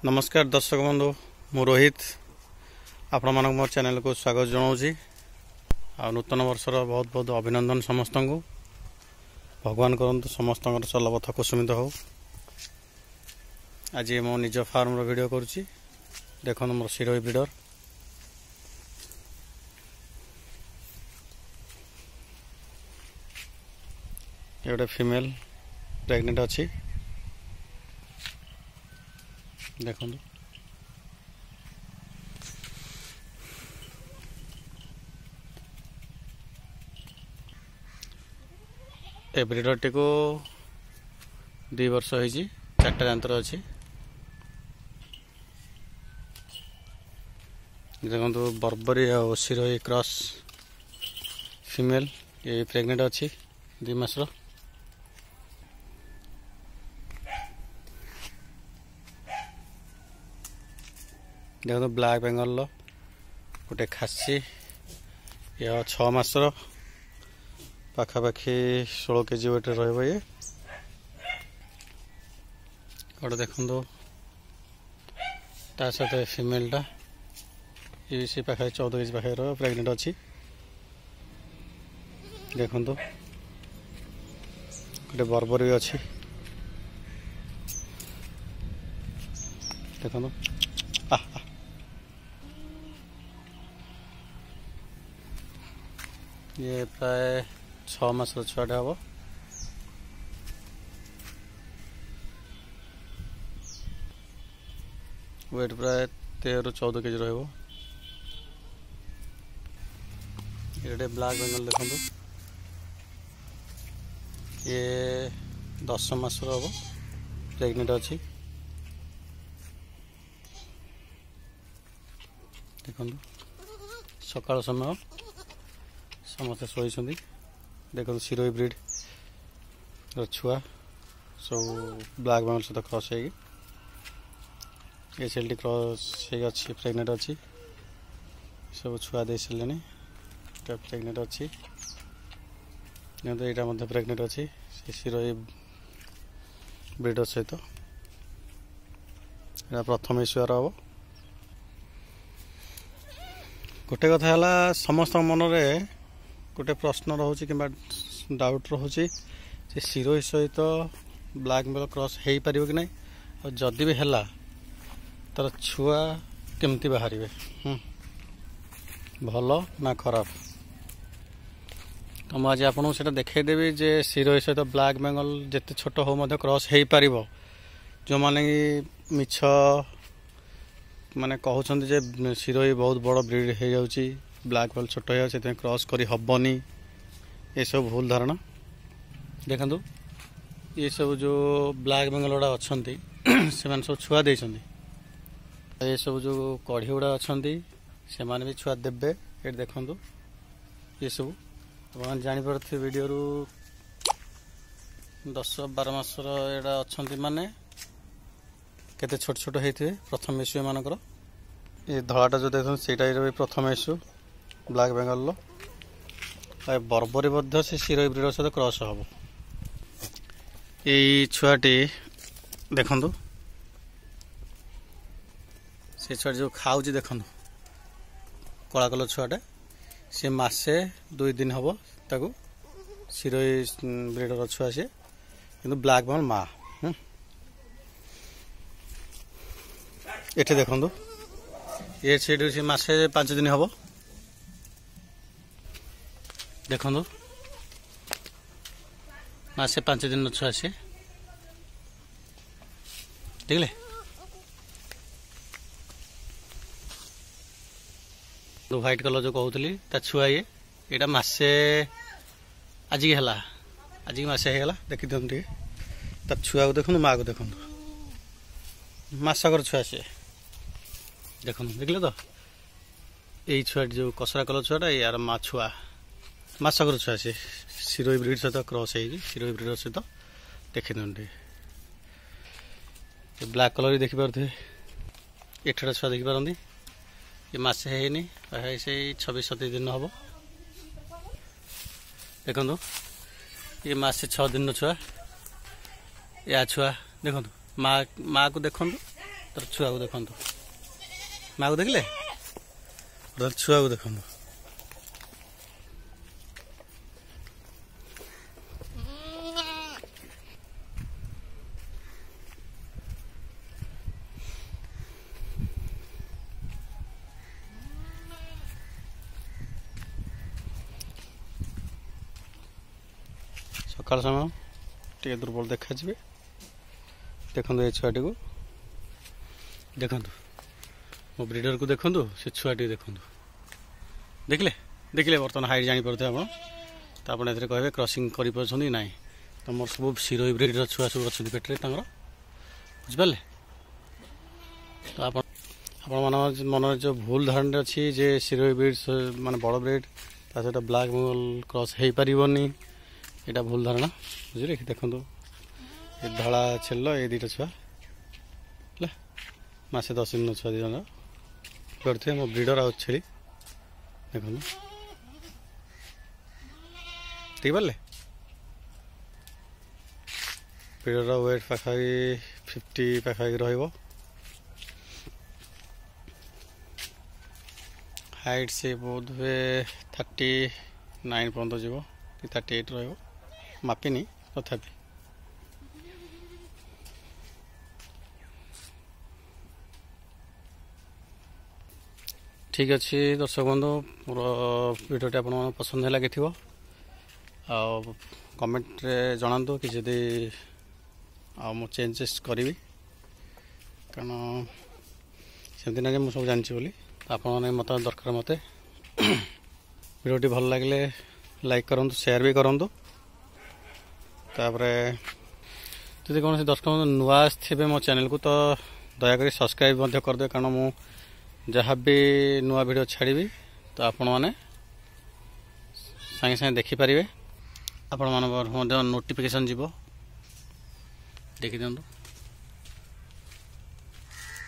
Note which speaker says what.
Speaker 1: नमस्कार दर्शक बंधु मु रोहित आपण मानक मोर चैनल को स्वागत जनाऊँगी। आ नूतन वर्षर बहुत बहुत अभिनंदन समस्त को। भगवान करंतु समस्त चलपथ कुसुमित हो। आज मो निज फार्म वीडियो करुच्ची। देखो मोर सिरोही ब्रीडर ये गोटे फीमेल प्रेग्नेंट अच्छी। देखो ए ब्रीडर टी को 2 वर्ष हो 4टा दांतर अच्छी। देखो बर्बरी और सिरोही क्रॉस फीमेल ये प्रेग्नेंट अच्छी 2 मासर। देखो ब्लैक बेंगल गोटे खासी या 6 मासर पाखापाखि 16 केजी वेट रही ये गोटे। देखो ता सहित फीमेलटा ये सी पाखे 14 केजी पाखे प्रेग्नेंट अच्छी। देखो गोटे बर्बर भी अच्छी। देखो ये प्राय 6 मास छुआटा हम। वेट प्राय 13-14 केजी रही। ये ब्लैक बेंगल देखो ये 10 मास हम प्रेग्नेंट अच्छी। देखो सकाल समय समस्त शोई। देखो सिरोही ब्रीड छुआ सब ब्लैक बेंगल सहित क्रॉस है। एच एल टी क्रॉस अच्छी प्रेग्नेंट अच्छी। सब छुआ दे सारे प्रेग्नेंट अच्छी। यहाँ प्रेग्नेंट अच्छी सिरोही ब्रीडर सहित प्रथम ईश्वर हम। गोटे कथा है समस्त मनरे गोटे प्रश्न रोचे कि डाउट रोचे सिरोही सहित ब्लैक बेंगल क्रॉस हो पार कि नहीं और जदि भी है तार छुआ केमती बाहर भल ना खराब। तो मुझे आपको से देखईदेवी जे सिरोही सहित ब्लैक बेंगल जिते छोट हो क्रॉस हो पार। जो मैंने मिछ माने कहते जे सिरोही बहुत बड़ ब्रीड हो जाऊँगी ब्लैक बेंगल छोट हो क्रॉस करी हबनी ये सब भूल धारणा। देखो ये सब जो ब्लैक बेंगल गुड़ा अच्छा से सब छुआ दे ये सब जो कढ़ी गुड़ा अच्छा से भी छुआ देवे। ये देखो ये सब आप जापर वीडियो 10-12 मासर एटा अच्छा माने केते छोट छोट होते प्रथम इश्यू मानकर। ये धलाटा जो देखते से प्रथम इश्यू ब्लैक बेंगल बर्बरी से सिरोही ब्रीडर सहित क्रॉस हम। ये छुआटी देखु से छुआ जो खाऊ देखु कला कलर छुआटा सी मासे 2 दिन हम ताकू सिरोही ब्रीडर छुआ सी कि ब्लैक बेंगल माँ। ये देखो ये से मासे 5 दिन हम। देखो मासे 5 दिन छुआ सी देखले। व्हाइट कलर जो कहूली ता छुआ ये मासे आज की है आज की मासे होगा। देखी दिखाँ टे तार छुआ को देखो माँ को देखो मासकर छुआ सी देखो देखले। तो यही छुआ जो कसरा कलर छुआटा यार माँ छुआ मासकर छुआ सी सिरोही ब्रीड सहित क्रॉस है सिरोही ब्रीडर सहित देखी दिखाँ टे ब्लैक कलर भी देखिपे। एठा छुआ देखिपारती ये मासे है से 26-27 दिन हम। देखो ये मासे 6 दिन छुआ या छुआ देखो माँ को देखो ତାର ଛୁଆକୁ ଦେଖନ୍ତୁ, ମାକୁ ଦେଖିଲେ ତାର ଛୁଆକୁ ଦେଖନ୍ତୁ। ସକାଳ ସମୟ ଟିକେ ଦୁର୍ବଳ ଦେଖାଯିବେ। ଦେଖନ୍ତୁ ଏ ଛୁଆଟିକୁ ଦେଖନ୍ତୁ, ମୋ ବ୍ରିଡରକୁ ଦେଖନ୍ତୁ, ସେ ଛୁଆଟିକୁ ଦେଖନ୍ତୁ। ଦେଖିଲେ ଦେଖିଲେ ବର୍ତ୍ତମାନ ହାଇଟ୍ ଜାଣିପାରୁଥିବେ ଆପଣ। ତ ଆପଣ ଏଥିରେ କହିବେ କ୍ରସିଂ କରିପାରୁଛନ୍ତି କି ନାହିଁ। ତ ମୋର ସବୁ ସିରୋହି ବ୍ରିଡର ଛୁଆ ସବୁ ଅଛନ୍ତି ପେଟରେ ତାଙ୍କର, ବୁଝିପାରିଲେ। ତ ମନରେ ଯେଉଁ ଭୁଲ ଧାରଣାଟେ ଅଛି ଯେ ସିରୋହି ବ୍ରିଡ୍ ମାନେ ବଡ଼ ବ୍ରିଡ୍ ତା ସହିତ ବ୍ଲାକ୍ ବେଙ୍ଗଲ କ୍ରସ୍ ହେଇପାରିବନି, ଏଇଟା ଭୁଲ ଧାରଣା, ବୁଝିଲେ କି। ଦେଖନ୍ତୁ ଏ ଧଳା ଛେଲ ଏ ଦୁଇଟା ଛୁଆ ହେଲା, ମାସେ 10 ଦିନ ଛୁଆ ଦୁଇ ଜଣ କରିଥିବେ ମୋ ବ୍ରିଡର ଆଉ ଛେଳି। ଦେଖନ୍ତୁ ଦେଖିପାରିଲେ, ବ୍ରିଡର ୱେଟ୍ ପାଖାପାଖି 50 ପାଖାପାଖି ରହିବ। ହାଇଟ୍ ସେ ବୋଧ ହୁଏ 39 ପର୍ଯ୍ୟନ୍ତ ଯିବ କି 38 ରହିବ, ମାପିନି ତଥାପି। ଠିକ୍ ଅଛି ଦର୍ଶକ ବନ୍ଧୁ, ମୋର ଭିଡ଼ିଓଟି ଆପଣଙ୍କୁ ପସନ୍ଦ ଲାଗିଥିବ। ଆଉ କମେଣ୍ଟରେ ଜଣାନ୍ତୁ କି ଯଦି ଆଉ ମୁଁ ଚେଞ୍ଜେସ୍ କରିବି, କାରଣ ସେମିତି ନାହିଁ ଯେ ମୁଁ ସବୁ ଜାଣିଛି ବୋଲି। ଆପଣମାନେ ମତ ଦରକାର ମୋତେ। ଭିଡ଼ିଓଟି ଭଲ ଲାଗିଲେ ଲାଇକ୍ କରନ୍ତୁ, ସେୟାର ବି କରନ୍ତୁ। ତାପରେ ଯଦି କୌଣସି ଦର୍ଶକ ନୂଆ ଆସିଥିବେ ମୋ ଚ୍ୟାନେଲକୁ ତ ଦୟାକରି ସବସ୍କ୍ରାଇବ୍ ମଧ୍ୟ କରିଦେବେ, କାରଣ ମୁଁ ଯାହା ବି ନୂଆ ଭିଡ଼ିଓ ଛାଡ଼ିବି ତ ଆପଣମାନେ ସାଙ୍ଗେ ସାଙ୍ଗେ ଦେଖିପାରିବେ। ଆପଣମାନଙ୍କର ମଧ୍ୟ ନୋଟିଫିକେସନ୍ ଯିବ, ଦେଖିଦିଅନ୍ତୁ।